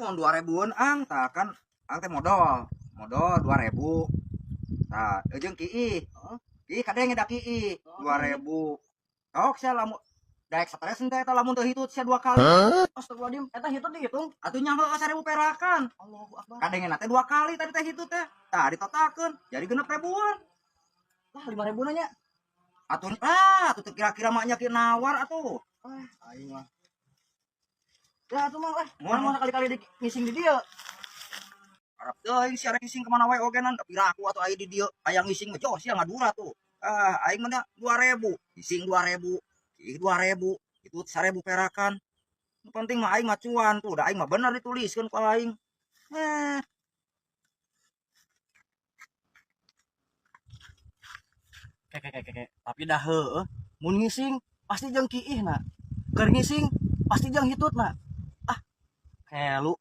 mau 2000-an tah kan teh modal 2000. Tah jeung kieu. Kieu kadenge da kieu 2000. Tok sia lamun daek stres teh eta lamun teu hitut sia 2 kali. Astagfirullahaladzim, eta hitut dihitung. Atuh nyangka ka 1000 perakan. Allahu Akbar. Kadenge na teh 2 kali tadi teh hitut teh. Tah ditotakeun jadi 6.000-an. Lah 5.000 nanya. Atuh teu kira-kira mah nya kieu nawar atuh. Aing mah. Ya atuh mah moal sekali-kali ngising di dieu. Harap teuing si arek ngising kemana wae ogenan tapi raku atuh aya di dieu aya ngising mah jos sia ngadura tuh. Aing mah 2000, ngising 2000, kieu 2000, itu 1000 perakan. Nu penting mah aing mah cuan tuh, da aing mah bener dituliskeun ku aing. Keke. Tapi dah heueuh, mun ngising pasti jeung kiih na. Keur ngising pasti jeung hitutna. Helu